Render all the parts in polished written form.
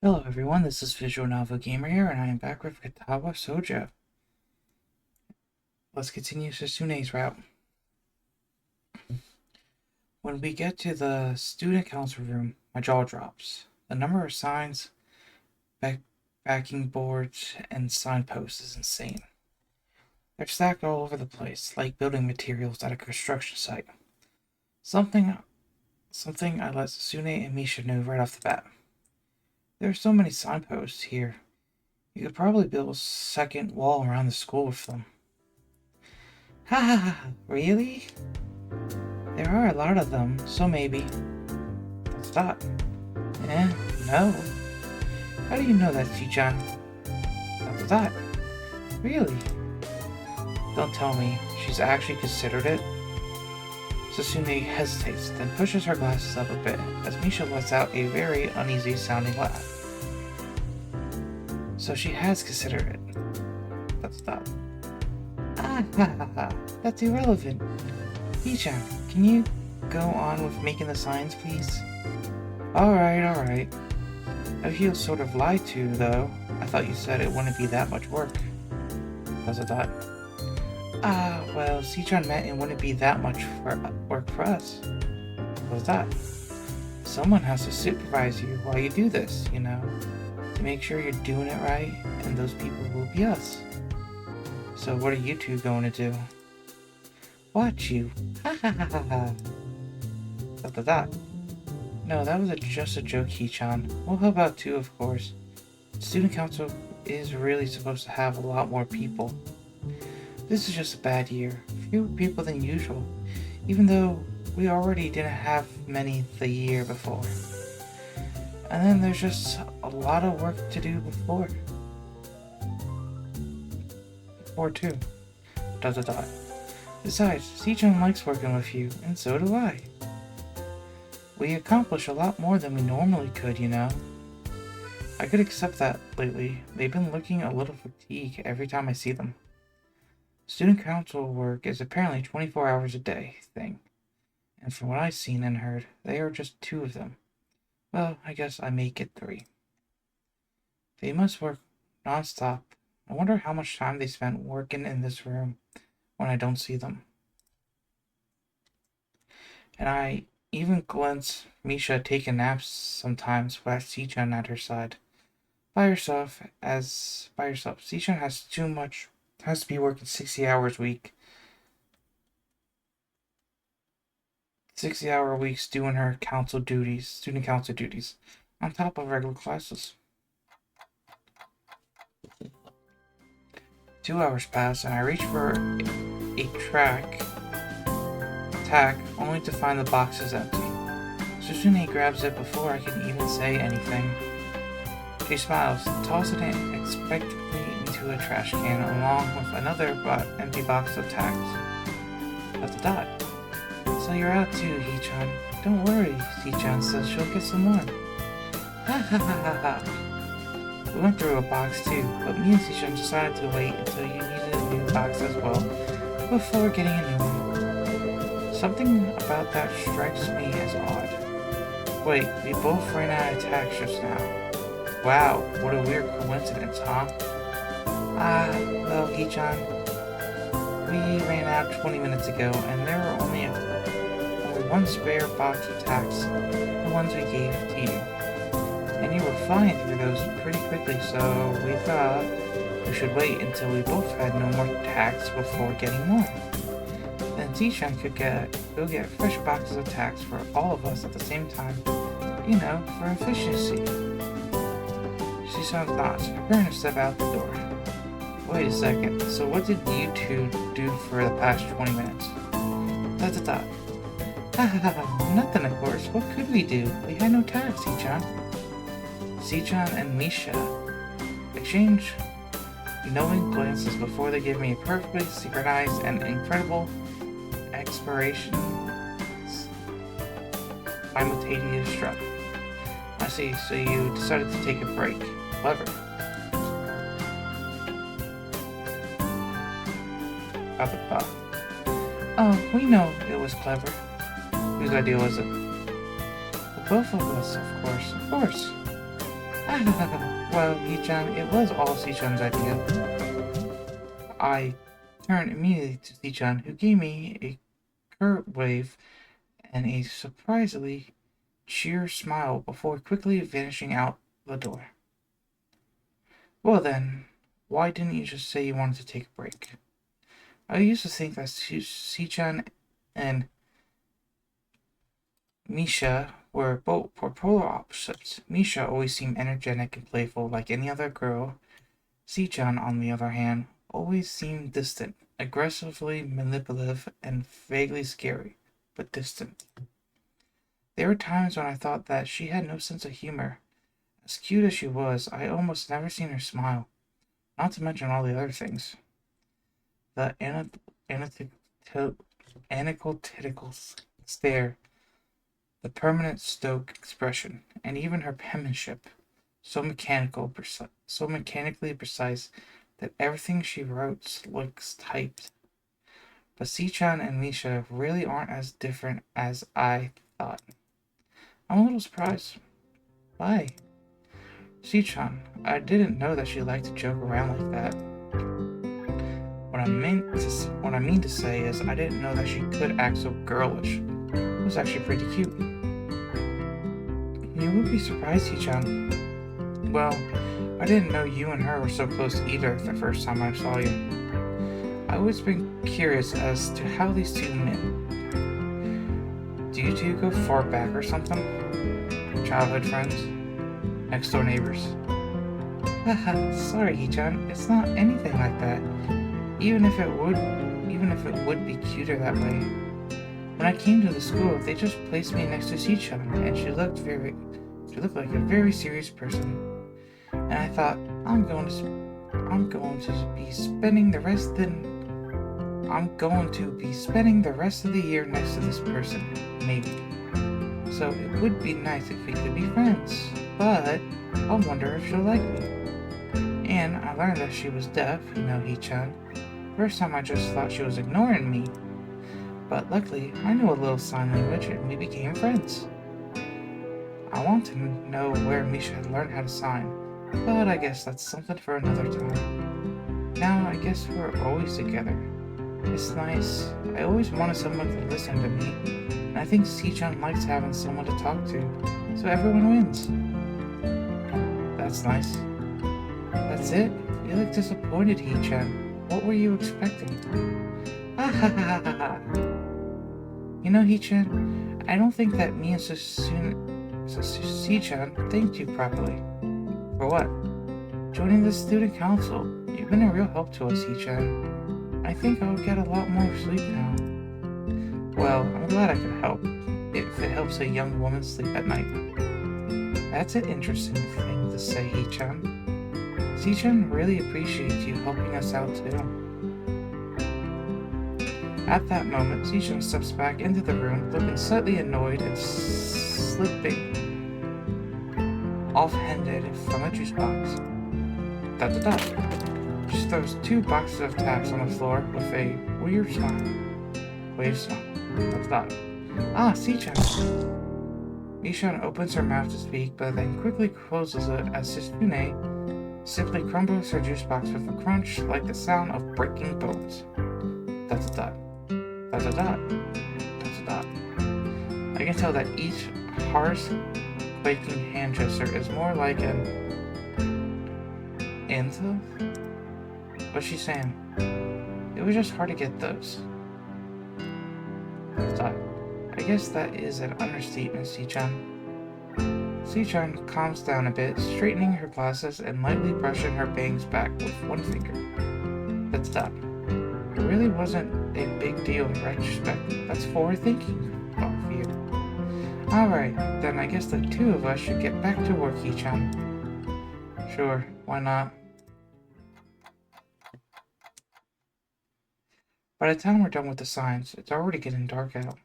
Hello everyone, this is Visual Novel Gamer here, and I am back with Katawa Shoujo. Let's continue Susune's route. When we get to the student council room, my jaw drops. The number of signs, backing boards, and signposts is insane. They're stacked all over the place, like building materials at a construction site. Something I let Susune and Misha know right off the bat. There are so many signposts here. You could probably build a second wall around the school with them. Ha ha ha, really? There are a lot of them, so maybe. Stop. Eh, no. How do you know that, Chichan? Stop. Really? Don't tell me she's actually considered it? Susune hesitates, then pushes her glasses up a bit as Misha lets out a very uneasy sounding laugh. So she has considered it. Stop. Ah ha ha ha, that's irrelevant. Chichan, can you go on with making the signs, please? Alright. I feel sort of lied to, though. I thought you said it wouldn't be that much work. That's a thought. Well, Sichan meant it wouldn't be that much work for us. What's that? Someone has to supervise you while you do this, to make sure you're doing it right, and those people will be us. So what are you two going to do? Watch you. Ha ha ha ha ha. Dot. No, that was just a joke, Hee-chan. We'll help out too, of course. The student council is really supposed to have a lot more people. This is just a bad year. Fewer people than usual, even though we already didn't have many the year before. And then there's just a lot of work to do before too. Dot. Besides, Sichan likes working with you, and so do I. We accomplish a lot more than we normally could, I could accept that lately. They've been looking a little fatigued every time I see them. Student council work is apparently 24 hours a day thing. And from what I've seen and heard, they are just 2 of them. Well, I guess I make it 3. They must work non-stop. I wonder how much time they spent working in this room when I don't see them. And I even glimpse Misha taking naps sometimes with Sichan at her side. By herself. Sichan has to be working 60 hours a week. 60-hour weeks doing her student council duties, on top of regular classes. 2 hours pass and I reach for a tack only to find the box is empty. Susune grabs it before I can even say anything. She smiles, tosses it expectantly into a trash can along with another empty box of tacks. That's a dot. So you're out too, Hee-chan. Don't worry, Hee-chan says she'll get some more. Ha ha ha ha ha. We went through a box too, but me and Hee-chan decided to wait until you needed a new box as well, before getting a new one. Something about that strikes me as odd. Wait, we both ran out of tacks just now. Wow, what a weird coincidence, huh? Well, Hee-chan, we ran out 20 minutes ago, and there were only one spare box of tacks, the ones we gave to you. And you were flying through those pretty quickly, so we thought we should wait until we both had no more tacks before getting more. Then Hee-chan could go get fresh boxes of tacks for all of us at the same time, for efficiency. Hee-chan nods, preparing to step out the door. Wait a second, so what did you two do for the past 20 minutes? Dot. Nothing, of course. What could we do? We had no tacks, Hee-chan. Sichan and Misha exchange knowing glances before they give me a perfectly synchronized and incredible expiration simultaneous stroke. I see, so you decided to take a break. Clever. Oh, we know it was clever. Whose idea was it? Both of us, of course. Well, Hichan, it was all Sichan's idea. I turned immediately to Sichan, who gave me a curt wave and a surprisingly sheer smile before quickly vanishing out the door. Well then, why didn't you just say you wanted to take a break? I used to think that Sichan and Misha were both polar opposites. Misha always seemed energetic and playful like any other girl. Sichan, on the other hand, always seemed distant, aggressively manipulative, and vaguely scary, but distant. There were times when I thought that she had no sense of humor. As cute as she was, I almost never seen her smile, not to mention all the other things. The analytical stare, the permanent stoic expression, and even her penmanship, so mechanically precise that everything she wrote looks typed. But Sichan and Misha really aren't as different as I thought. I'm a little surprised. Why? Sichan, I didn't know that she liked to joke around like that. What I mean to say is I didn't know that she could act so girlish. It was actually pretty cute. You would be surprised, Hichan. Well, I didn't know you and her were so close either the first time I saw you. I've always been curious as to how these two met. Do you two go far back or something? Childhood friends? Next door neighbors? Haha, sorry, Hichan. It's not anything like that. Even if it would be cuter that way. When I came to the school, they just placed me next to Sichan, and she looked like a very serious person. And I thought, I'm going to be spending the rest of the year next to this person, maybe. So it would be nice if we could be friends, but I wonder if she'll like me. And I learned that she was deaf, Hichan. First time I just thought she was ignoring me, but luckily I knew a little sign language and we became friends. I want to know where Misha had learned how to sign, but I guess that's something for another time. Now I guess we're always together. It's nice. I always wanted someone to listen to me, and I think Sichan likes having someone to talk to, so everyone wins. That's nice. That's it? You look disappointed, Hichan. What were you expecting? Ah ha ha ha ha. Hichan, I don't think that me and Sichan thanked you properly. For what? Joining the student council. You've been a real help to us, Hichan. I think I'll get a lot more sleep now. Well, I'm glad I could help, if it helps a young woman sleep at night. That's an interesting thing to say, Hichan. Sichan really appreciates you helping us out too. At that moment, Sichan steps back into the room, looking slightly annoyed and slipping offhanded from a juice box. Da. She throws 2 boxes of tacks on the floor with a weird smile. Da. Ah, Sichan! Mishan opens her mouth to speak, but then quickly closes it as Sitsune simply crumbles her juice box with a crunch like the sound of breaking bones. Da. I can tell that each harsh, quaking hand gesture is more like an into? What's she saying? It was just hard to get those. I guess that is an understatement, Sichan. Sichan calms down a bit, straightening her glasses and lightly brushing her bangs back with one finger. That's that. It really wasn't a big deal in retrospect. That's forward thinking of you. Alright, then I guess the 2 of us should get back to work, Hichan. Sure, why not? By the time we're done with the signs, it's already getting dark out.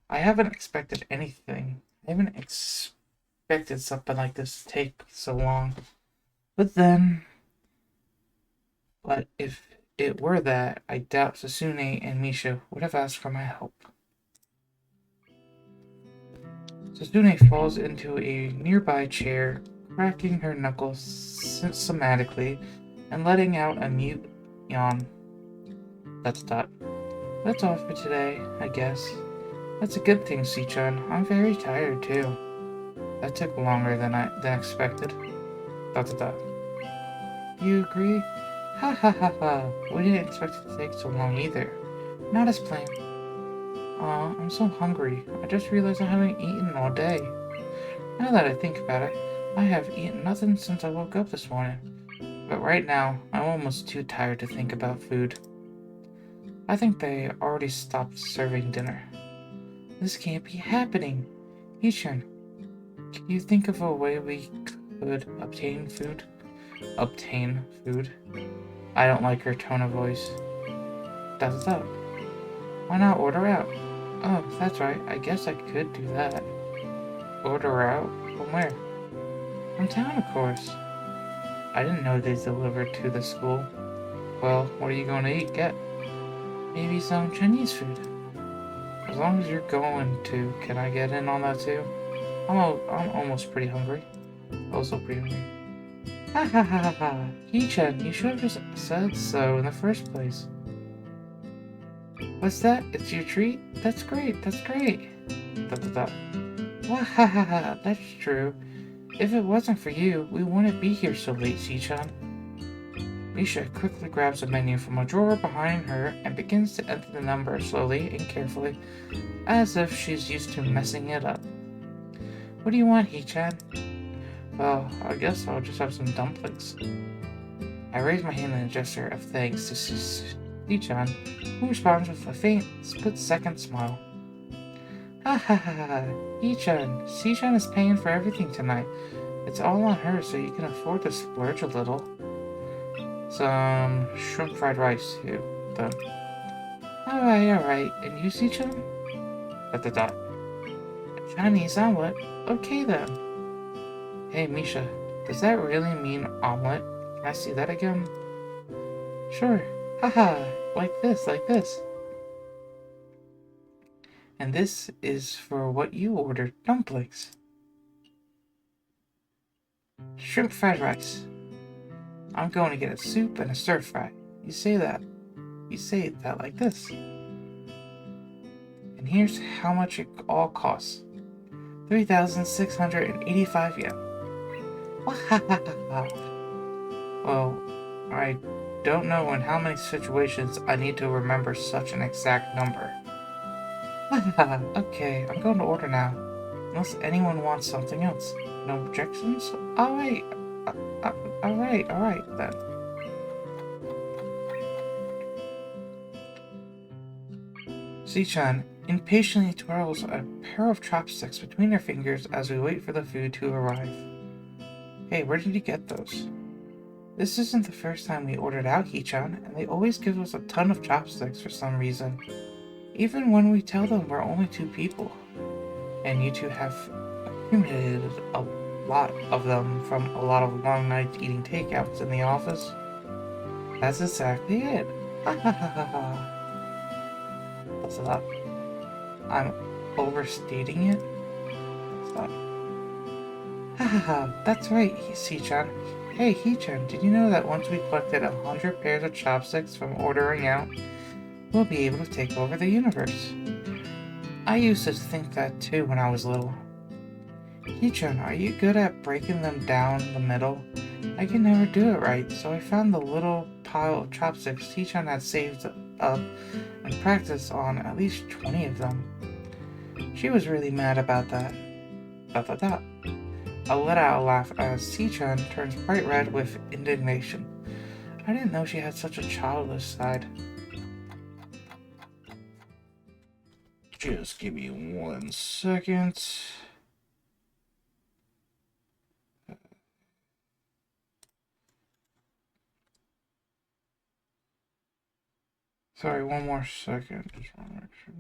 I haven't expected something like this to take so long. But if it were that, I doubt Sasune and Misha would have asked for my help. Sasune falls into a nearby chair, cracking her knuckles systematically and letting out a mute yawn. Dot. That's all for today, I guess. That's a good thing, Sichan. I'm very tired too. That took longer than expected. Dot. You agree? Ha ha ha ha. We didn't expect it to take so long either. Not as planned. Aw, I'm so hungry. I just realized I haven't eaten all day. Now that I think about it, I have eaten nothing since I woke up this morning. But right now, I'm almost too tired to think about food. I think they already stopped serving dinner. This can't be happening. Hichan, can you think of a way we could obtain food? Obtain food? I don't like her tone of voice. Dot. Why not order out? Oh, that's right. I guess I could do that. Order out? From where? From town, of course. I didn't know they delivered to the school. Well, what are you going to eat? Get? Maybe some Chinese food. As long as you're going to, can I get in on that too? I'm almost pretty hungry. Also pretty hungry. Ha ha ha ha ha. Hee-chan, you should have just said so in the first place. What's that? It's your treat? That's great, that's great. Dot. Wah ha ha ha, that's true. If it wasn't for you, we wouldn't be here so late, Hee-chan. Misha quickly grabs a menu from a drawer behind her and begins to enter the number slowly and carefully, as if she's used to messing it up. What do you want, Hee-chan? Well, I guess I'll just have some dumplings. I raise my hand in a gesture of thanks to Hee-chan, who responds with a faint, split-second smile. Ha ha ha ha! Hee-chan, Hee-chan is paying for everything tonight. It's all on her, so you can afford to splurge a little. Some shrimp fried rice, too, then. Alright. And you, Hee-chan? Dot. Chinese omelet? Okay then. Hey, Misha, does that really mean omelet? Can I see that again? Sure. Haha, like this. And this is for what you ordered, dumplings. Shrimp fried rice. I'm going to get a soup and a stir fry. You say that like this. And here's how much it all costs. 3,685 yen. Well, I don't know in how many situations I need to remember such an exact number. Okay, I'm going to order now. Unless anyone wants something else. No objections? Alright then. Sichan impatiently twirls a pair of chopsticks between her fingers as we wait for the food to arrive. Hey, where did you get those? This isn't the first time we ordered out, Hee-chan, and they always give us a ton of chopsticks for some reason. Even when we tell them we're only 2 people. And you two have accumulated a lot of them from a lot of long nights eating takeouts in the office. That's exactly it. That's a lot. I'm overstating it? Stop. That's right, Hee-chan. Hey, Hee-chan, did you know that once we collected 100 pairs of chopsticks from ordering out, we'll be able to take over the universe? I used to think that too when I was little. Hee-chan, are you good at breaking them down the middle? I can never do it right, so I found the little pile of chopsticks Hee-chan had saved up and practiced on at least 20 of them. She was really mad about that. Dot. I let out a laugh as Hee-chan turns bright red with indignation. I didn't know she had such a childish side. Just give me 1 second. Sorry, 1 more second. Just want to make sure.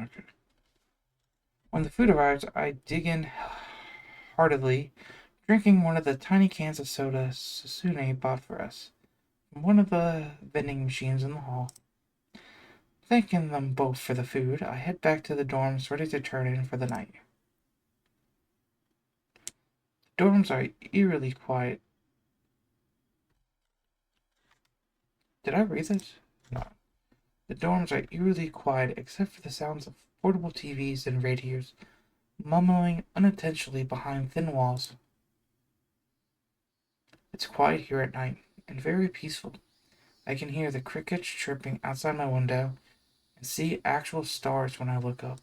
Okay. When the food arrives, I dig in heartily, drinking one of the tiny cans of soda Sasune bought for us from one of the vending machines in the hall. Thanking them both for the food, I head back to the dorms ready to turn in for the night. Dorms are eerily quiet. Did I read this? No. The dorms are eerily quiet except for the sounds of portable TVs and radios mumbling unintentionally behind thin walls. It's quiet here at night and very peaceful. I can hear the crickets chirping outside my window and see actual stars when I look up.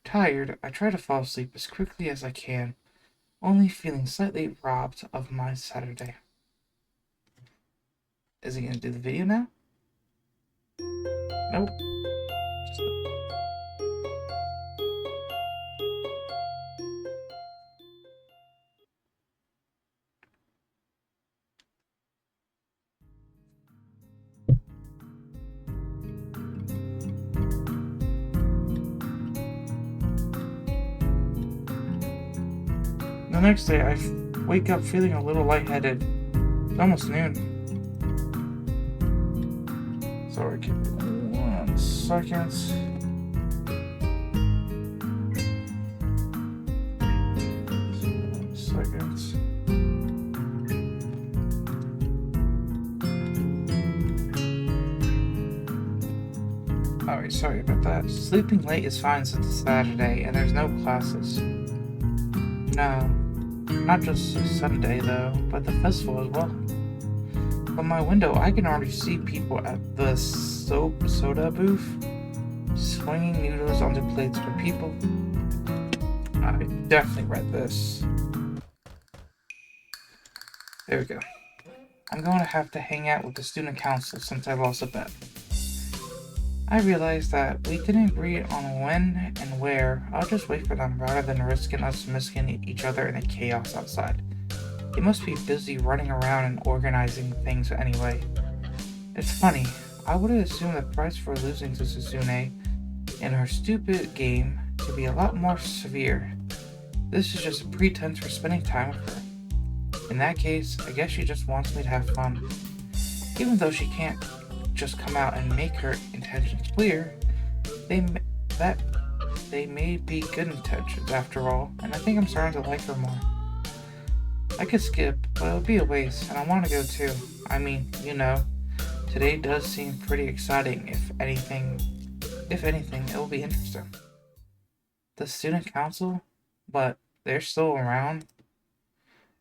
Tired, I try to fall asleep as quickly as I can, only feeling slightly robbed of my Saturday. Is he gonna do the video now? Nope. The next day, I wake up feeling a little lightheaded. It's almost noon. Sorry, give me 1 second. Alright, sorry about that. Sleeping late is fine since it's Saturday and there's no classes. No, not just Sunday though, but the festival as well. From my window, I can already see people at the soda booth swinging noodles onto plates for people. I definitely read this. There we go. I'm going to have to hang out with the student council since I lost a bet. I realized that we didn't agree on when and where. I'll just wait for them rather than risking us missing each other in the chaos outside. They must be busy running around and organizing things anyway. It's funny, I would have assumed the price for losing to Suzune in her stupid game to be a lot more severe. This is just a pretense for spending time with her. In that case, I guess she just wants me to have fun. Even though she can't just come out and make her intentions clear, they may be good intentions after all, and I think I'm starting to like her more. I could skip, but it would be a waste, and I want to go too. I mean, today does seem pretty exciting. If anything, it will be interesting. The student council? But they're still around?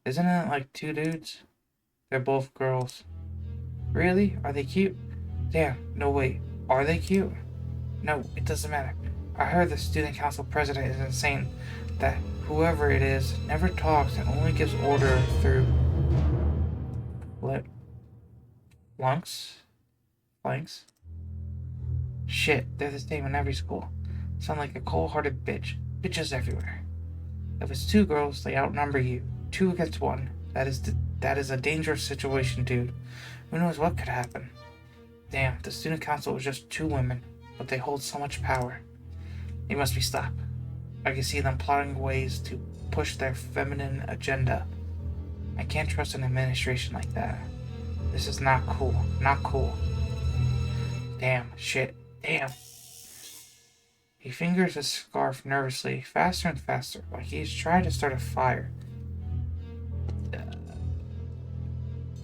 Isn't it like 2 dudes? They're both girls. Really? Are they cute? Damn, no wait. Are they cute? No, it doesn't matter. I heard the student council president is insane. That whoever it is never talks and only gives order through flunks? Shit, they're the same in every school. Sound like a cold-hearted bitch. Bitches everywhere. If it's 2 girls, they outnumber you. 2 against 1. That is a dangerous situation, dude. Who knows what could happen? Damn, the student council is just 2 women, but they hold so much power. They must be stopped. I can see them plotting ways to push their feminine agenda. I can't trust an administration like that. This is not cool. Not cool. Damn, shit, damn. He fingers his scarf nervously, faster and faster, like he's trying to start a fire.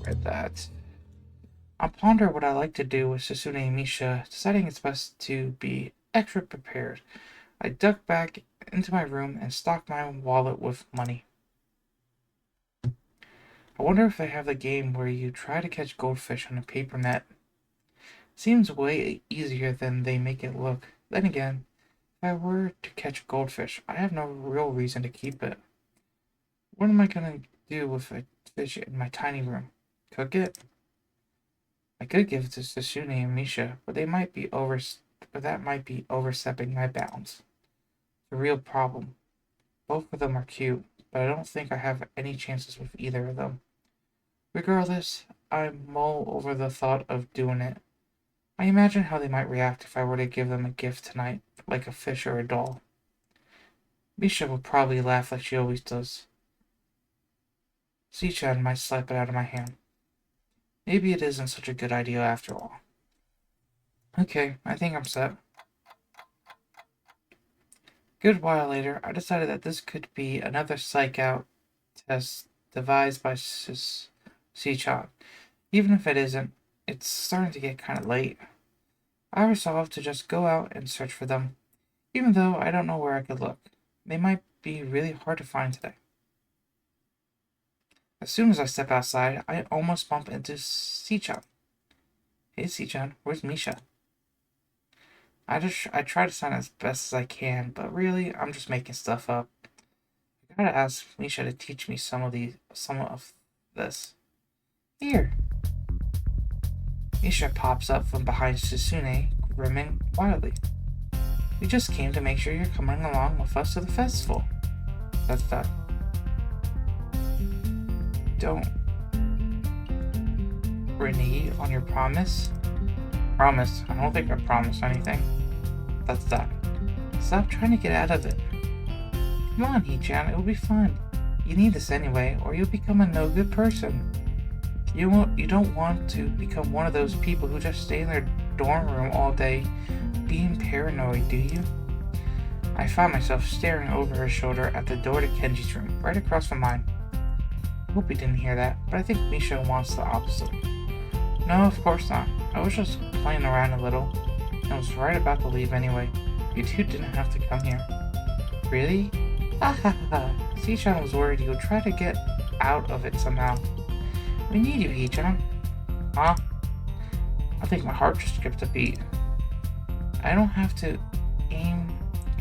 Read that. I ponder what I like to do with Sasune and Misha, deciding it's best to be extra prepared. I duck back into my room and stock my wallet with money. I wonder if they have the game where you try to catch goldfish on a paper net. Seems way easier than they make it look. Then again, if I were to catch goldfish, I have no real reason to keep it. What am I gonna do with a fish in my tiny room? Cook it? I could give it to Sasune and Misha, but that might be overstepping my bounds. The real problem. Both of them are cute, but I don't think I have any chances with either of them. Regardless, I mull over the thought of doing it. I imagine how they might react if I were to give them a gift tonight, like a fish or a doll. Misha would probably laugh like she always does. Sichan might slap it out of my hand. Maybe it isn't such a good idea after all. Okay, I think I'm set. Good while later, I decided that this could be another psych out test devised by Si-chan. Even if it isn't, it's starting to get kind of late. I resolved to just go out and search for them, even though I don't know where I could look. They might be really hard to find today. As soon as I step outside, I almost bump into Si-chan. Hey Si-chan, where's Misha? I try to sound as best as I can, but really, I'm just making stuff up. I gotta ask Misha to teach me some of this. Here. Misha pops up from behind Susune, grinning wildly. We just came to make sure you're coming along with us to the festival. That's that. Don't renege on your promise. Promise? I don't think I promised anything. That's that. Stop trying to get out of it. Come on, Hee-chan, it'll be fun. You need this anyway, or you'll become a no-good person. You don't want to become one of those people who just stay in their dorm room all day being paranoid, do you? I found myself staring over her shoulder at the door to Kenji's room, right across from mine. Hope he didn't hear that, but I think Misha wants the opposite. No, of course not. I was just playing around a little. I was right about to leave anyway. You two didn't have to come here. Really? Ha ha ha. Si-chan was worried he would try to get out of it somehow. We need you, Hee-chan. Huh? I think my heart just skipped a beat. I don't have to aim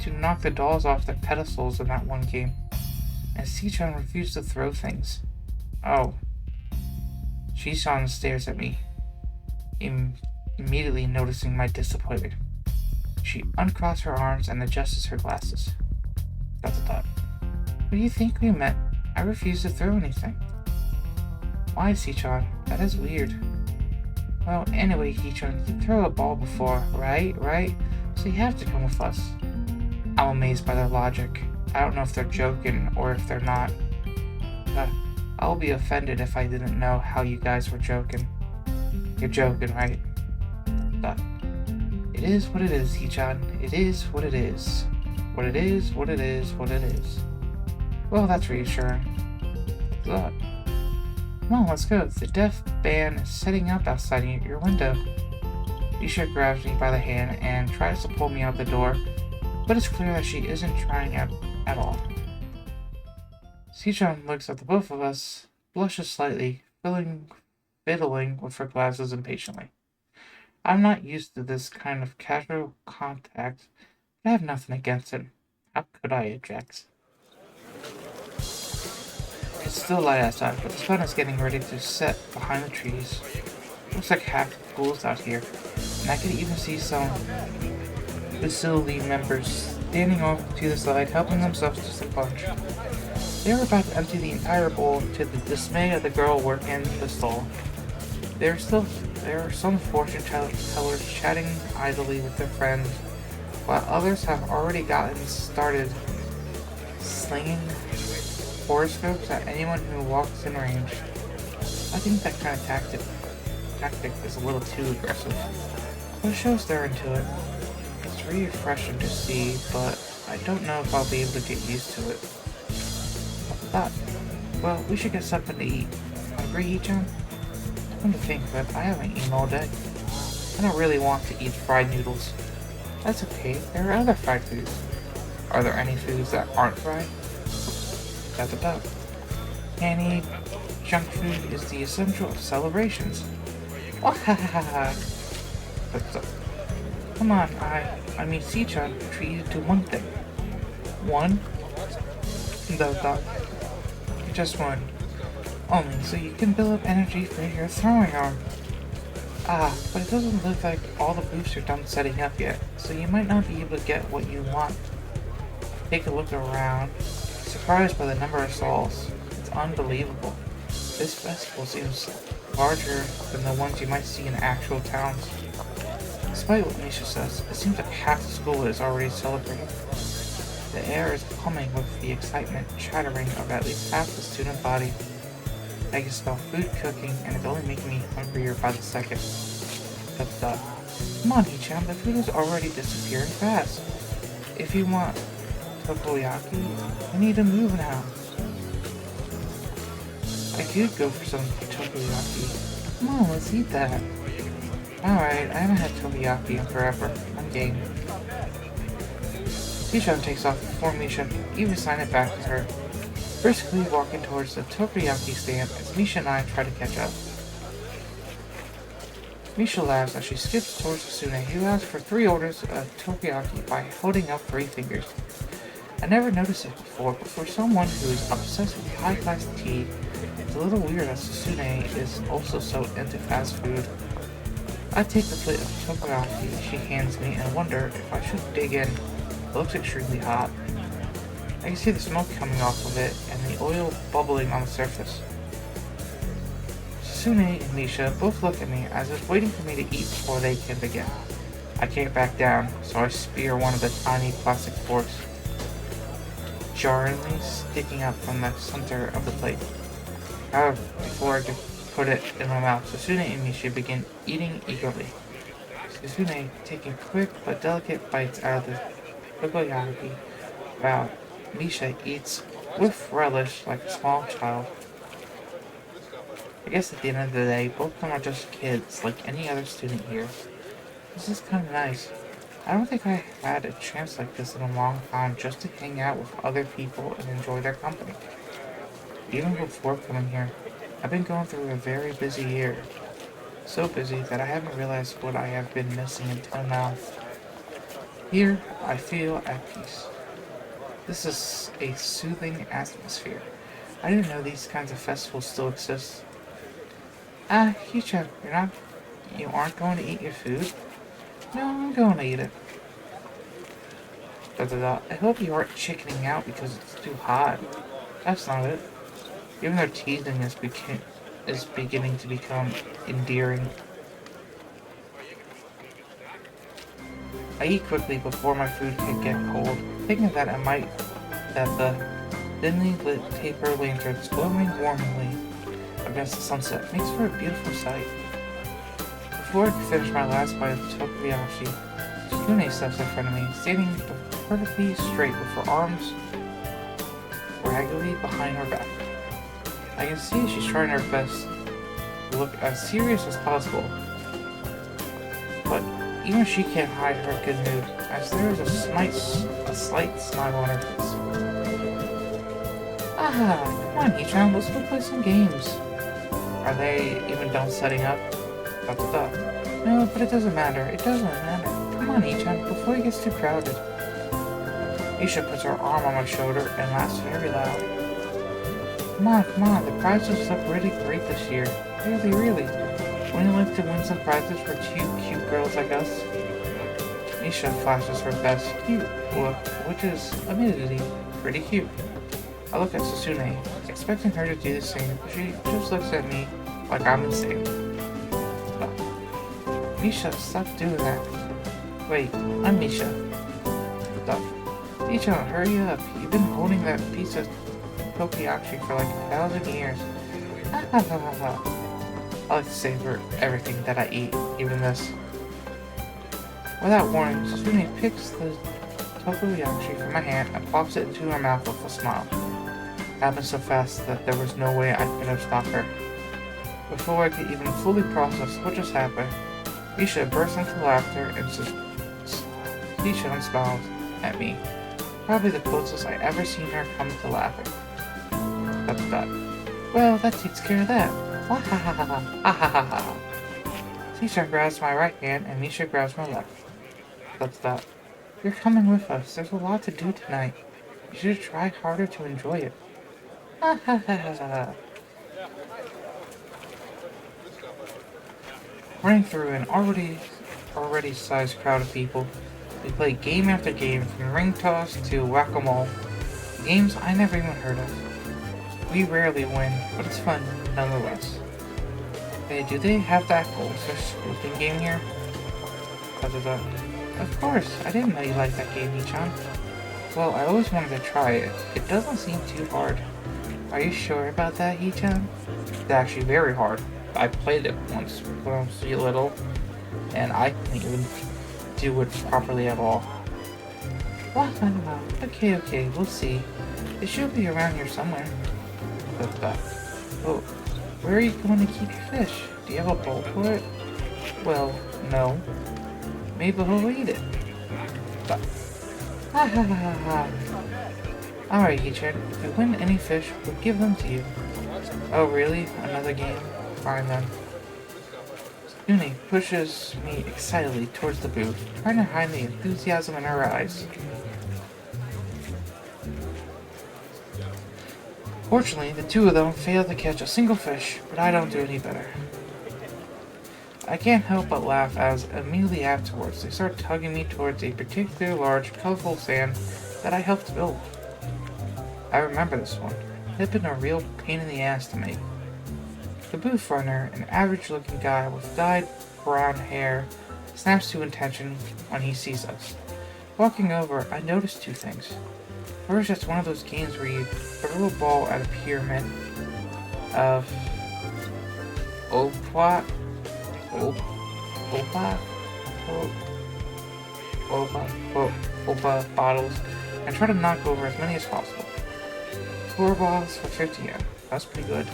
to knock the dolls off their pedestals in that one game. And Si-chan refused to throw things. Oh. Shi-chan stares at me, immediately noticing my disappointment. She uncrossed her arms and adjusts her glasses. That's a thought. What do you think we meant? I refused to throw anything. Why, Si-chan? That is weird. Well, anyway, Hee-chan, you threw a ball before, right? So you have to come with us. I'm amazed by their logic. I don't know if they're joking or if they're not. I'll be offended if I didn't know how you guys were joking. You're joking, right? It is what it is, Hee-chan. It is what it is. What it is, what it is, what it is. Well, that's reassuring. What's that? Come on, let's go. The deaf band is setting up outside your window. Isha grabs me by the hand and tries to pull me out the door, but it's clear that she isn't trying at all. Si-chan looks at the both of us, blushes slightly, fiddling with her glasses impatiently. I'm not used to this kind of casual contact, but I have nothing against it. How could I object? It's still light outside, but the sun is getting ready to set behind the trees. Looks like half the school is out here, and I can even see some facility members standing off to the side, helping themselves to some punch. They were about to empty the entire bowl to the dismay of the girl working the stall. There are some fortune tellers chatting idly with their friends, while others have already gotten started slinging horoscopes at anyone who walks in range. I think that kind of tactic is a little too aggressive, but it shows they're into it. It's really refreshing to see, but I don't know if I'll be able to get used to it. But, well, we should get something to eat. Hungry, Hee-chan? Come to think of it, I haven't eaten all day. I don't really want to eat fried noodles. That's okay, there are other fried foods. Are there any foods that aren't fried? That's about. Any junk food is the essential of celebrations. Wahahaha! But come on, I mean, Si-chan treated to one thing. One? Dog. Just one. Only so you can build up energy for your throwing arm. But it doesn't look like all the booths are done setting up yet, so you might not be able to get what you want. Take a look around, surprised by the number of stalls. It's unbelievable. This festival seems larger than the ones you might see in actual towns. Despite what Misha says, it seems like half the school is already celebrating. The air is humming with the excitement chattering of at least half the student body. I can smell food cooking, and it's only making me hungrier by the second. But Come on, Hichan, the food is already disappearing fast. If you want takoyaki, I need to move now. I could go for some takoyaki. Come on, let's eat that. Alright, I haven't had takoyaki in forever. I'm game. Hichan takes off before Misha can even sign it back to her, briskly walking towards the takoyaki stand as Misha and I try to catch up. Misha laughs as she skips towards Sasune, who asks for 3 orders of takoyaki by holding up 3 fingers. I never noticed it before, but for someone who is obsessed with high-class tea, it's a little weird that Sasune is also so into fast food. I take the plate of takoyaki she hands me and wonder if I should dig in. It looks extremely hot. I can see the smoke coming off of it and the oil bubbling on the surface. Sasune and Misha both look at me as if waiting for me to eat before they can begin. I can't back down, so I spear one of the tiny plastic forks, jarringly sticking up from the center of the plate. However, before I can put it in my mouth, Sasune and Misha begin eating eagerly. Sasune taking quick but delicate bites out of the takoyaki, while Misha eats with relish like a small child. I guess at the end of the day, both of them are just kids, like any other student here. This is kind of nice. I don't think I had a chance like this in a long time, just to hang out with other people and enjoy their company. Even before coming here, I've been going through a very busy year. So busy that I haven't realized what I have been missing until now. Here, I feel at peace. This is a soothing atmosphere. I didn't know these kinds of festivals still exist. Hichan, you aren't going to eat your food? No, I'm going to eat it. I hope you aren't chickening out because it's too hot. That's not it. Even their teasing is beginning to become endearing. I eat quickly before my food can get cold, thinking that the thinly lit paper lanterns glowing warmly against the sunset makes for a beautiful sight. Before I can finish my last bite of takoyaki, Sasune steps in front of me, standing perfectly straight with her arms raggedly behind her back. I can see she's trying her best to look as serious as possible, but even she can't hide her good mood, as there is a slight smile on her face. Come on, Hichan, let's go play some games. Are they even done setting up? No, but it doesn't matter. It doesn't matter. Come on, Hichan, before it gets too crowded. Misha puts her arm on my shoulder and laughs very loud. Come on, the prizes look really great this year. Really. Wouldn't you like to win some prizes for 2 cute girls like us? Misha flashes her best cute look, which is, admittedly, pretty cute. I look at Sasune, expecting her to do the same, but she just looks at me like I'm insane. Misha, stop doing that. Wait, I'm Misha. Misha, hurry up. You've been holding that piece of takoyaki for like 1,000 years. I like to savor everything that I eat, even this. Without warning, Sasune picks the takoyaki from my hand and pops it into her mouth with a smile. It happened so fast that there was no way I could have stopped her. Before I could even fully process what just happened, Misha burst into laughter and Hichan smiled at me. Probably the closest I ever seen her come to laughing. Well, that takes care of that. Hichan grabs my right hand and Misha grabs my left. You're coming with us. There's a lot to do tonight. You should try harder to enjoy it. Running through an already sized crowd of people, we play game after game, from ring toss to whack-a-mole. Games I never even heard of. We rarely win, but it's fun nonetheless. Hey, do they have that goldfish looking game here? Of course, I didn't know you liked that game, Hichan. Well, I always wanted to try it. It doesn't seem too hard. Are you sure about that, Hichan? It's actually very hard. I played it once when I was little, and I couldn't even do it properly at all. Wow, okay, we'll see. It should be around here somewhere. But, oh, where are you going to keep your fish? Do you have a bowl for it? Well, no. Maybe he'll eat it. But, ha ha ha ha. Alright, Hichan, if we win any fish, we'll give them to you. Oh, really? Another game? Fine then. Uni pushes me excitedly towards the booth, trying to hide the enthusiasm in her eyes. Fortunately, the two of them fail to catch a single fish, but I don't do any better. I can't help but laugh as, immediately afterwards, they start tugging me towards a particularly large, colorful stand that I helped build. I remember this one. It had been a real pain in the ass to make. The booth runner, an average-looking guy with dyed brown hair, snaps to attention when he sees us. Walking over, I notice two things. First, it's one of those games where you throw a ball at a pyramid of opa bottles and try to knock over as many as possible. 4 balls for 50 yen. That's pretty good.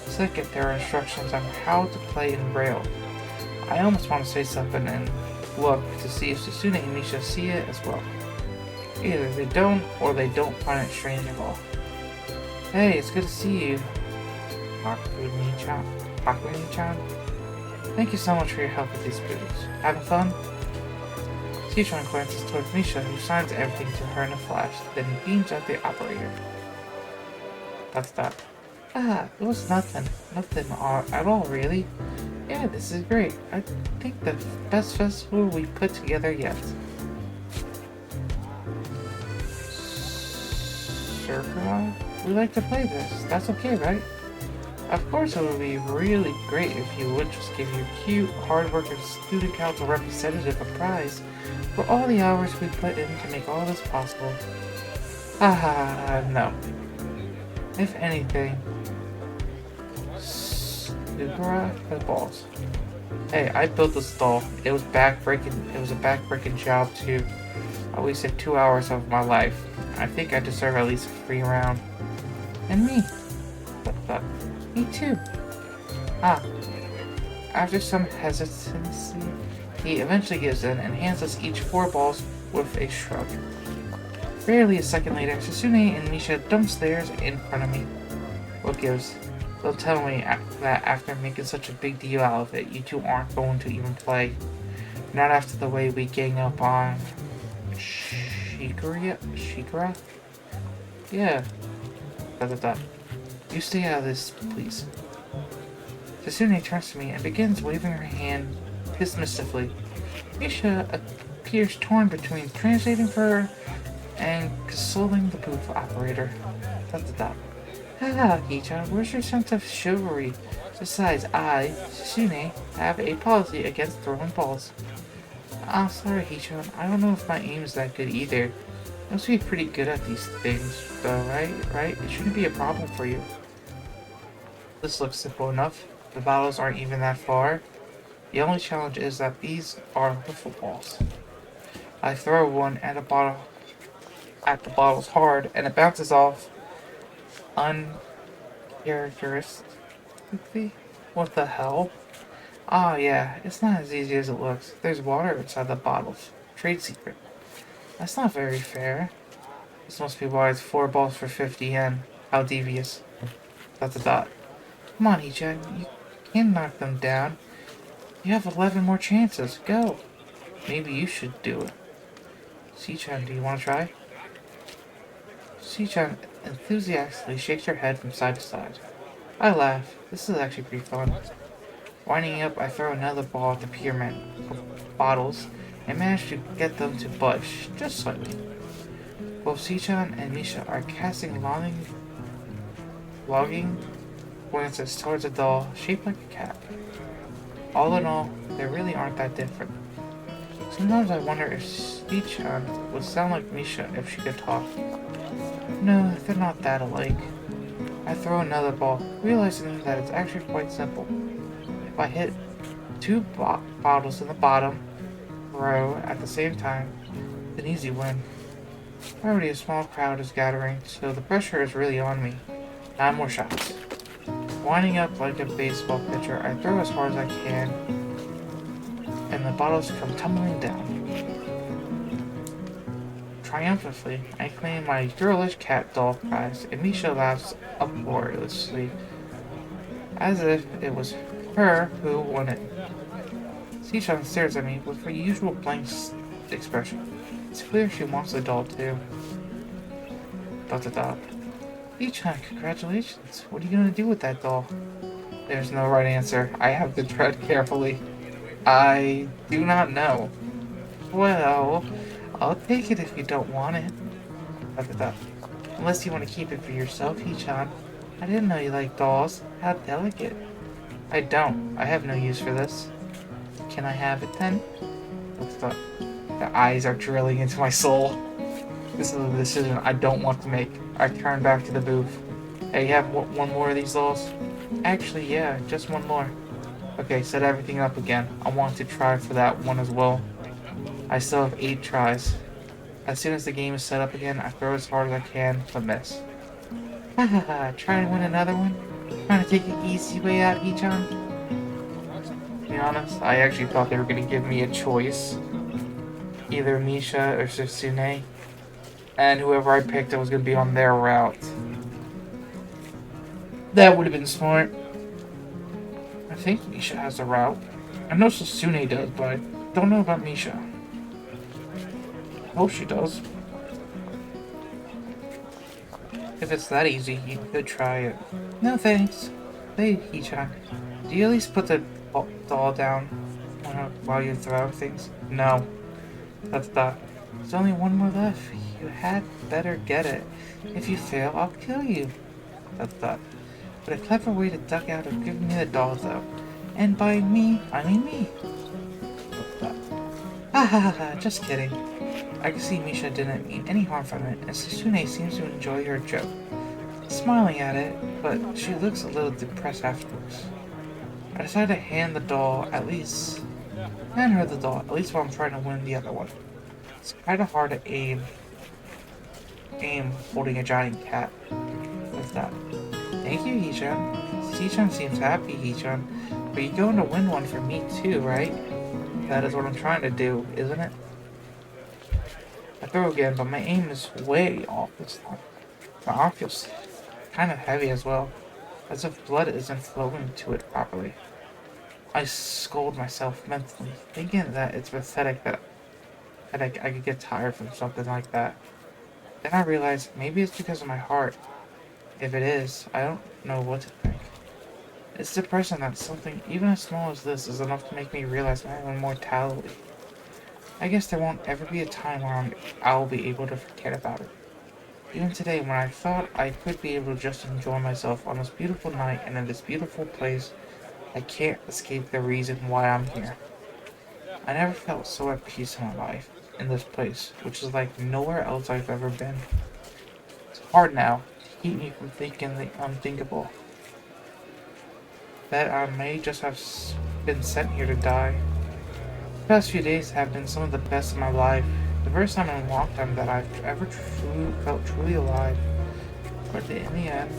Second, there are instructions on how to play in Braille. I almost want to say something and look to see if Susune and Misha see it as well. Either they don't, or they don't find it strange at all. Hey, it's good to see you, Takumi-chan. Thank you so much for your help with these booths. Having fun? Shishan glances towards Misha, who signs everything to her in a flash, then beams at the operator. That's that. Ah, it was nothing at all, really. Yeah, this is great. I think the best festival we put together yet. Sure, we like to play this. That's okay, right? Of course, it would be really great if you would just give your cute, hard-working student council representative a prize for all the hours we put in to make all this possible. No. If anything, Sukura has balls. Hey, I built this stall. It was a back-breaking job too. I wasted 2 hours of my life. I think I deserve at least a free round. And me. But me too. After some hesitancy, he eventually gives in and hands us each 4 balls with a shrug. Barely a second later, Susune and Misha dump stairs in front of me. What gives? They'll tell me that after making such a big deal out of it, you two aren't going to even play. Not after the way we gang up on Shikara? Yeah. You stay out of this, please. Susune turns to me and begins waving her hand dismissively. Misha appears torn between translating for her and consoling the booth operator. Haha, Hichan, where's your sense of chivalry? Besides, I, Susune, have a policy against throwing balls. I'm sorry, Hichan. I don't know if my aim is that good either. You must be pretty good at these things, though, right? It shouldn't be a problem for you. This looks simple enough. The bottles aren't even that far. The only challenge is that these are wiffle balls. I throw one at the bottles hard, and it bounces off uncharacteristically. What the hell? Ah, yeah, it's not as easy as it looks. There's water inside the bottles. Trade secret. That's not very fair. This must be why it's 4 balls for 50 yen. How devious. Come on, Hichan. You can knock them down. You have 11 more chances. Go. Maybe you should do it. Hichan, do you want to try? Hichan enthusiastically shakes her head from side to side. I laugh. This is actually pretty fun. Winding up, I throw another ball at the pyramid of bottles and manage to get them to budge, just slightly. Both Hichan and Misha are casting longing glances towards a doll shaped like a cat. All in all, they really aren't that different. Sometimes I wonder if Hichan would sound like Misha if she could talk. No, they're not that alike. I throw another ball, realizing that it's actually quite simple. If I hit Two bottles in the bottom row at the same time. An easy win. Already a small crowd is gathering, so the pressure is really on me. 9 more shots. Winding up like a baseball pitcher, I throw as hard as I can, and the bottles come tumbling down. Triumphantly, I claim my girlish cat doll prize, and Misha laughs uproariously, as if it was her who won it. Sichan stares at me with her usual blank expression. It's clear she wants the doll too. ... Sichan, congratulations. What are you gonna do with that doll? There's no right answer. I have to tread carefully. I do not know. Well, I'll take it if you don't want it. ... Unless you want to keep it for yourself, Hichan. I didn't know you liked dolls. How delicate. I don't. I have no use for this. Can I have it then? The eyes are drilling into my soul. This is a decision I don't want to make. I turn back to the booth. Hey, you have one more of these dolls? Actually, yeah, just one more. Okay, set everything up again. I want to try for that one as well. I still have 8 tries. As soon as the game is set up again, I throw as hard as I can, but miss. Hahaha, trying to win another one? Trying to take the easy way out, Hichan? To be honest, I actually thought they were going to give me a choice. Either Misha or Susune. And whoever I picked, I was going to be on their route. That would have been smart. I think Misha has a route. I know Susune does, but I don't know about Misha. I hope she does. If it's that easy, you could try it. No thanks. Hey, Hichan, do you at least put the doll down while you throw things? No. That's that. There's only one more left. You had better get it. If you fail, I'll kill you. That's that. But a clever way to duck out of giving me the doll, though. And by me, I mean me. That's that. Ha ha ha, just kidding. I can see Misha didn't mean any harm from it, and Susune seems to enjoy her joke. Smiling at it, but she looks a little depressed afterwards. I decide to hand her the doll, at least while I'm trying to win the other one. It's kinda hard to aim holding a giant cat. What's that? Thank you, Hichan. Hichan seems happy, Hichan. But you're going to win one for me too, right? That is what I'm trying to do, isn't it? I throw again, but my aim is way off this time. My arm feels kind of heavy as well, as if blood isn't flowing to it properly. I scold myself mentally, thinking that it's pathetic that I could get tired from something like that. Then I realize maybe it's because of my heart. If it is, I don't know what to think. It's depressing that something even as small as this is enough to make me realize my own mortality. I guess there won't ever be a time where I'll be able to forget about it. Even today, when I thought I could be able to just enjoy myself on this beautiful night and in this beautiful place, I can't escape the reason why I'm here. I never felt so at peace in my life, in this place, which is like nowhere else I've ever been. It's hard now to keep me from thinking the unthinkable. That I may just have been sent here to die. The past few days have been some of the best of my life. The first time in a long time that I've ever felt truly alive. But in the end,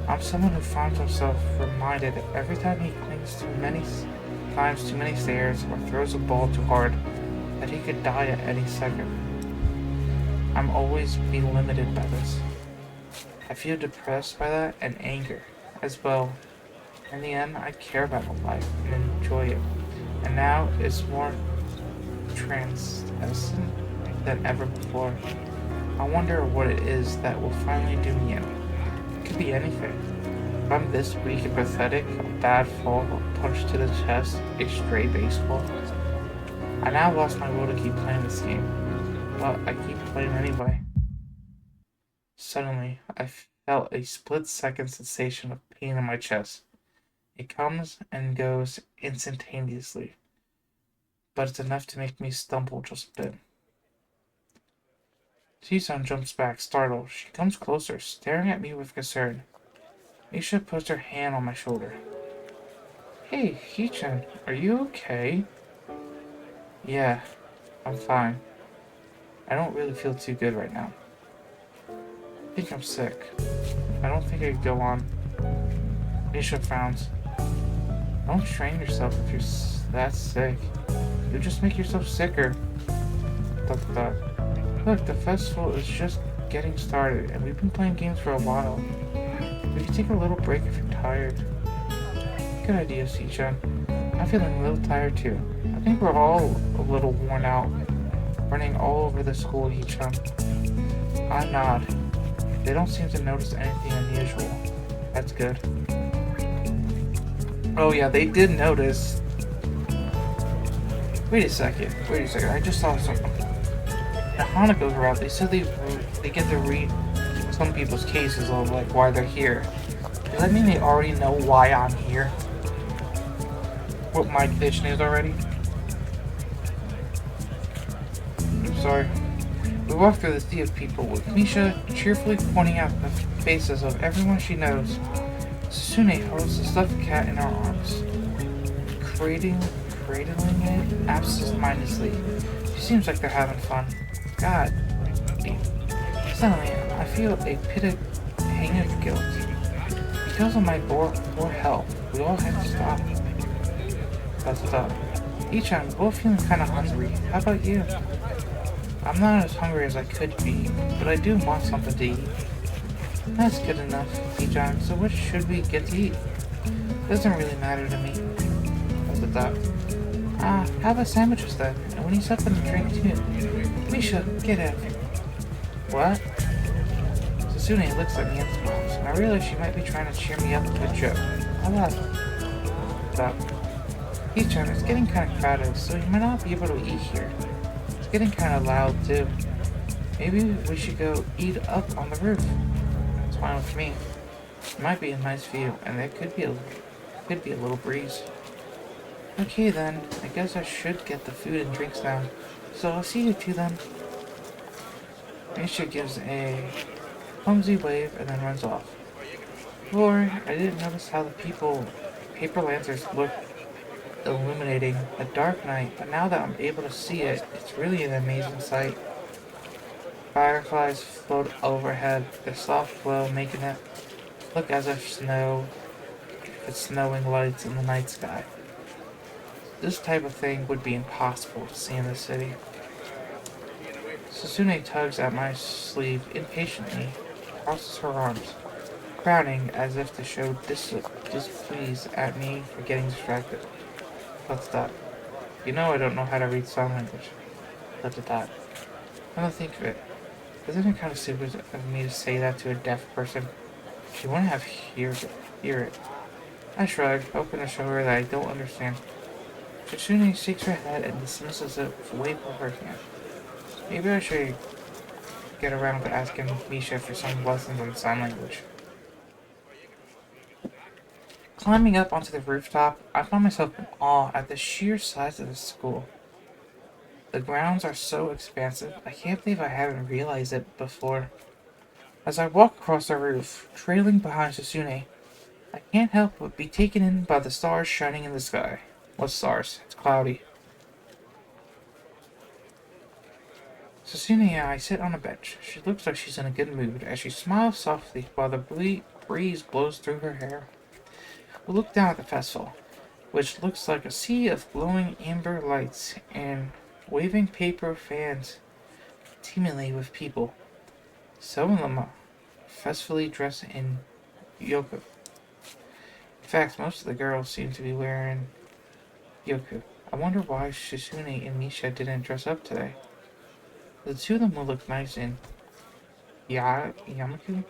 I'm someone who finds himself reminded every time he clings too many stairs or throws a ball too hard that he could die at any second. I'm always being limited by this. I feel depressed by that and anger as well. In the end, I care about my life and enjoy it. And now it's more transcendent than ever before. I wonder what it is that will finally do me in. It could be anything. If I'm this weak and pathetic, a bad fall, a punch to the chest, a stray baseball. I now lost my will to keep playing this game, but I keep playing anyway. Suddenly, I felt a split-second sensation of pain in my chest. It comes and goes instantaneously, but it's enough to make me stumble just a bit. T-Sun jumps back, startled. She comes closer, staring at me with concern. Misha puts her hand on my shoulder. Hey, Hichan, are you okay? Yeah, I'm fine. I don't really feel too good right now. I think I'm sick. I don't think I could go on. Misha frowns. Don't strain yourself if you're that sick. You'll just make yourself sicker. Dot, dot, dot. Look, the festival is just getting started, and we've been playing games for a while. We can take a little break if you're tired. Good idea, Sichan. I'm feeling a little tired too. I think we're all a little worn out, running all over the school, Hichan. I nod. They don't seem to notice anything unusual. That's good. Oh yeah, they did notice. Wait a second. I just saw something. The Hanako's route, they said they get to read some people's cases of like why they're here. Does that mean they already know why I'm here? What my condition is already? I'm sorry. We walk through the sea of people with Misha cheerfully pointing out the faces of everyone she knows. Susune holds the stuffed cat in her arms, cradling it absent-mindedly. She seems like they're having fun. God. Suddenly, I feel a pitted pang of guilt. Because of my poor health, we all have to stop. Each time, we're both feeling kind of hungry. How about you? I'm not as hungry as I could be, but I do want something to eat. That's good enough, Ijan. So what should we get to eat? Doesn't really matter to me. How about sandwiches then? And when you something to drink too. Misha, get out. What? Susune looks at me and smiles, and I realize she might be trying to cheer me up with a joke. I laugh. Stop. Ijan, it's getting kind of crowded, so you might not be able to eat here. It's getting kind of loud too. Maybe we should go eat up on the roof. It's fine with me. It might be a nice view, and there could be a little breeze. Okay then, I guess I should get the food and drinks now. So I'll see you two then. Misha gives a clumsy wave and then runs off. Before, I didn't notice how the paper lanterns look illuminating a dark night, but now that I'm able to see it, it's really an amazing sight. Fireflies float overhead, their soft glow making it look as if it's snowing lights in the night sky. This type of thing would be impossible to see in the city. Susune tugs at my sleeve impatiently, crosses her arms, frowning as if to show displease at me for getting distracted. What's that? You know I don't know how to read sign language. Look at that. I don't think of it. Isn't it kind of stupid of me to say that to a deaf person? She wouldn't have hear it. I shrug, hoping to show her that I don't understand. Susune shakes her head and dismisses it with a wave of her hand. Maybe I should get around to asking Misha for some lessons in sign language. Climbing up onto the rooftop, I find myself in awe at the sheer size of the school. The grounds are so expansive, I can't believe I haven't realized it before. As I walk across the roof, trailing behind Susune, I can't help but be taken in by the stars shining in the sky. What stars? It's cloudy. Susune and I sit on a bench. She looks like she's in a good mood as she smiles softly while the breeze blows through her hair. We look down at the festival, which looks like a sea of glowing amber lights and waving paper fans teemingly with people. Some of them are festively dressed in yoku. In fact, most of the girls seem to be wearing yoku. I wonder why Shizune and Misha didn't dress up today. The two of them will look nice in Yamaku.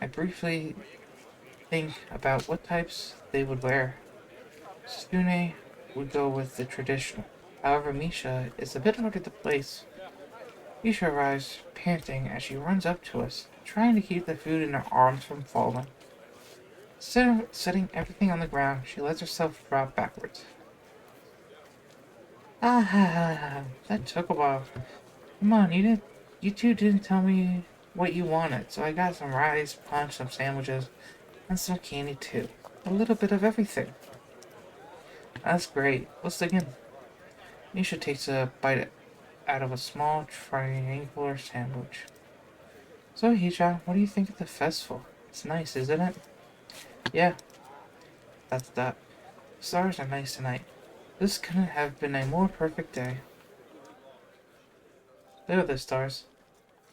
I briefly think about what types they would wear. Shizune would go with the traditional. However, Misha is a bit harder to place. Misha arrives, panting as she runs up to us, trying to keep the food in her arms from falling. Setting everything on the ground, she lets herself drop backwards. That took a while. Come on, you two didn't tell me what you wanted, so I got some rice, punch, some sandwiches, and some candy too. A little bit of everything. That's great. Let's dig in. Nisha takes a bite out of a small triangular sandwich. So, Hija, what do you think of the festival? It's nice, isn't it? Yeah, that's that. The stars are nice tonight. This couldn't have been a more perfect day. There are the stars.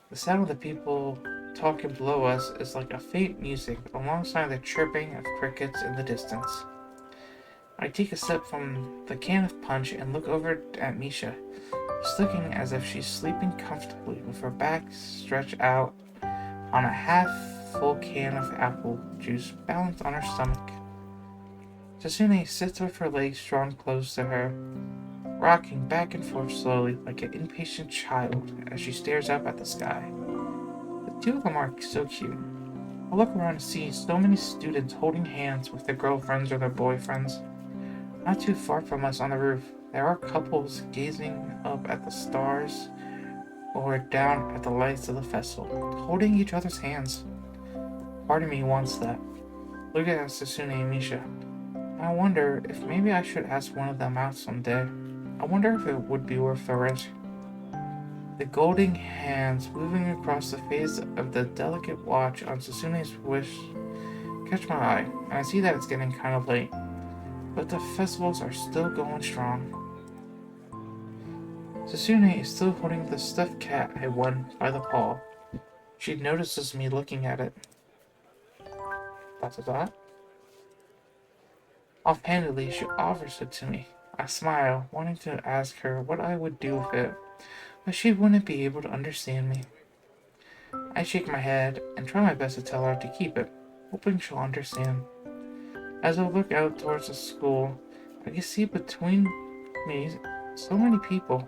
The sound of the people talking below us is like a faint music alongside the chirping of crickets in the distance. I take a sip from the can of punch and look over at Misha. She's looking as if she's sleeping comfortably with her back stretched out on a half-full can of apple juice balanced on her stomach. Tasune sits with her legs drawn close to her, rocking back and forth slowly like an impatient child as she stares up at the sky. The two of them are so cute. I look around and see so many students holding hands with their girlfriends or their boyfriends. Not too far from us on the roof, there are couples gazing up at the stars or down at the lights of the festival, holding each other's hands. Part of me wants that. Look at Sasune and Misha. I wonder if maybe I should ask one of them out someday. I wonder if it would be worth the risk. The golden hands moving across the face of the delicate watch on Sasune's wrist catch my eye, and I see that it's getting kind of late. But the festivals are still going strong. Sasune is still holding the stuffed cat I won by the paw. She notices me looking at it. Dot dot dot. Offhandedly, she offers it to me. I smile, wanting to ask her what I would do with it, but she wouldn't be able to understand me. I shake my head and try my best to tell her to keep it, hoping she'll understand. As I look out towards the school, I can see between me so many people,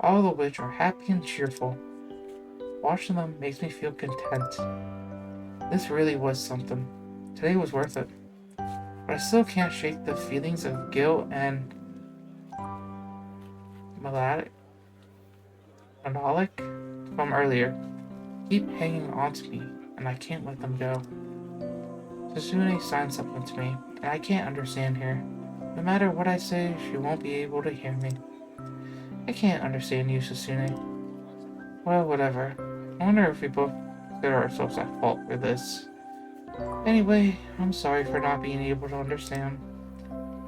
all of which are happy and cheerful. Watching them makes me feel content. This really was something. Today was worth it. But I still can't shake the feelings of guilt and melancholic from earlier. Keep hanging on to me, and I can't let them go. Sasune signed something to me, and I can't understand her. No matter what I say, she won't be able to hear me. I can't understand you, Sasune. Well, whatever. I wonder if we both consider ourselves at fault for this. Anyway, I'm sorry for not being able to understand.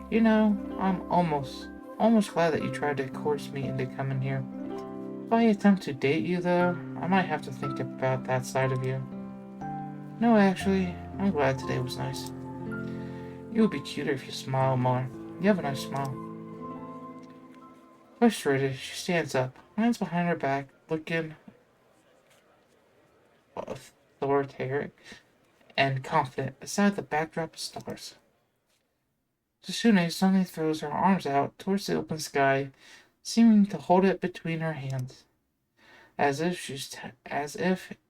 You know, I'm almost glad that you tried to coerce me into coming here. If I attempt to date you, though, I might have to think about that side of you. No, actually, I'm glad today was nice. You would be cuter if you smiled more. You have a nice smile. Frustrated, she stands up, hands behind her back, looking authoritative and confident beside the backdrop of stars. Sasune suddenly throws her arms out towards the open sky, seeming to hold it between her hands, as if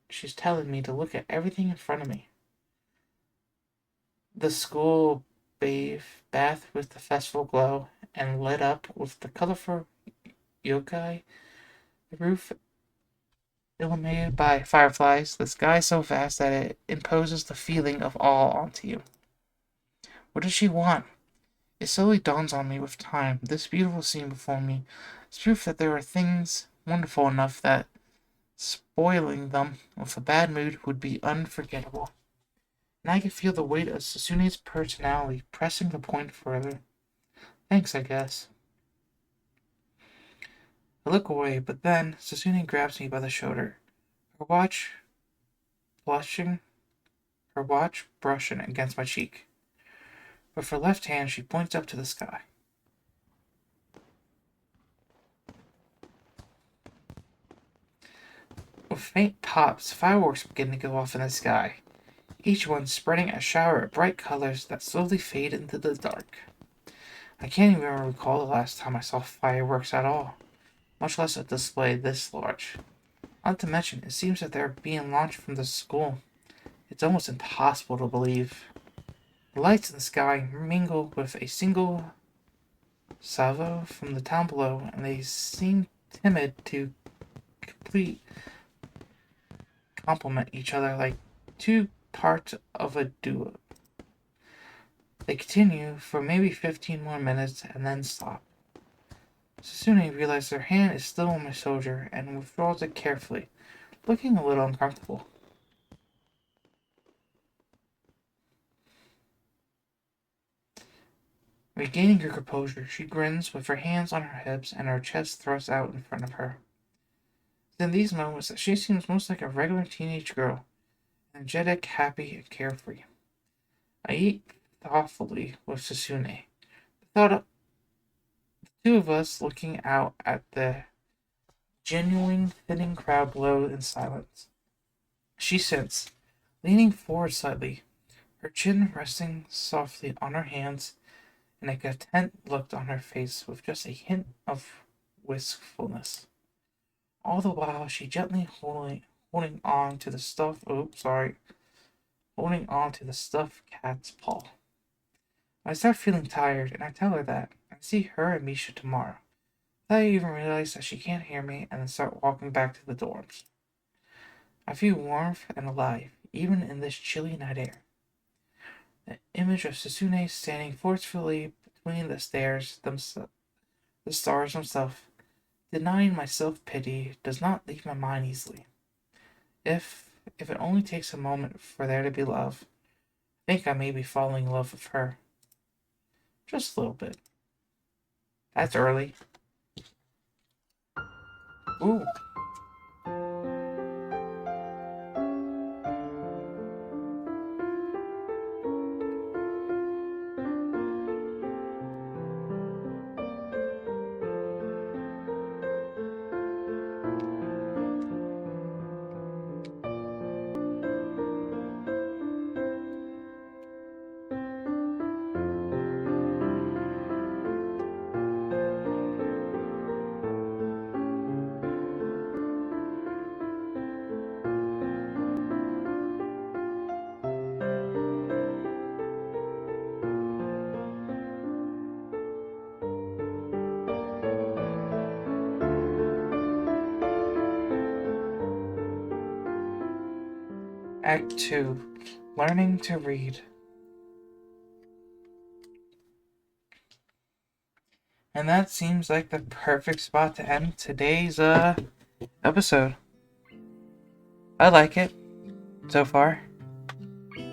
she's telling me to look at everything in front of me. The school bathed with the festival glow and lit up with the colorful yokai, the roof illuminated by fireflies, the sky so vast that it imposes the feeling of awe onto you. What does she want? It slowly dawns on me with time. This beautiful scene before me is proof that there are things wonderful enough that spoiling them with a bad mood would be unforgettable. And I can feel the weight of Sasune's personality pressing the point further. Thanks, I guess. I look away, but then Sasune grabs me by the shoulder. Her watch blushing, her watch brushing against my cheek. With her left hand, she points up to the sky. With faint pops, fireworks begin to go off in the sky, each one spreading a shower of bright colors that slowly fade into the dark. I can't even recall the last time I saw fireworks at all, much less a display this large. Not to mention, it seems that they're being launched from the school. It's almost impossible to believe. The lights in the sky mingle with a single salvo from the town below, and they seem timid to complete complement each other like two parts of a duo. They continue for maybe 15 more minutes and then stop. Susune realizes her hand is still on my soldier and withdraws it carefully, looking a little uncomfortable. Regaining her composure, she grins with her hands on her hips and her chest thrust out in front of her. It's in these moments that she seems most like a regular teenage girl, energetic, happy, and carefree. I eat thoughtfully with Susune. The thought of the two of us looking out at the genuine, thinning crowd below in silence. She sits, leaning forward slightly, her chin resting softly on her hands, and a content look on her face with just a hint of wistfulness. All the while, she gently holding on to the holding on to the stuffed cat's paw. I start feeling tired, and I tell her that I see her and Misha tomorrow. I even realize that she can't hear me, and then start walking back to the dorms. I feel warmth and alive, even in this chilly night air. The image of Susune standing forcefully between the stars themselves, denying my self-pity, does not leave my mind easily. If it only takes a moment for there to be love, I think I may be falling in love with her. Just a little bit. That's early. Ooh. Act 2. Learning to read. And that seems like the perfect spot to end today's episode. I like it so far.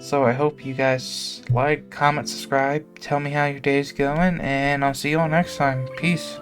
So I hope you guys like, comment, subscribe, tell me how your day's going, and I'll see you all next time. Peace.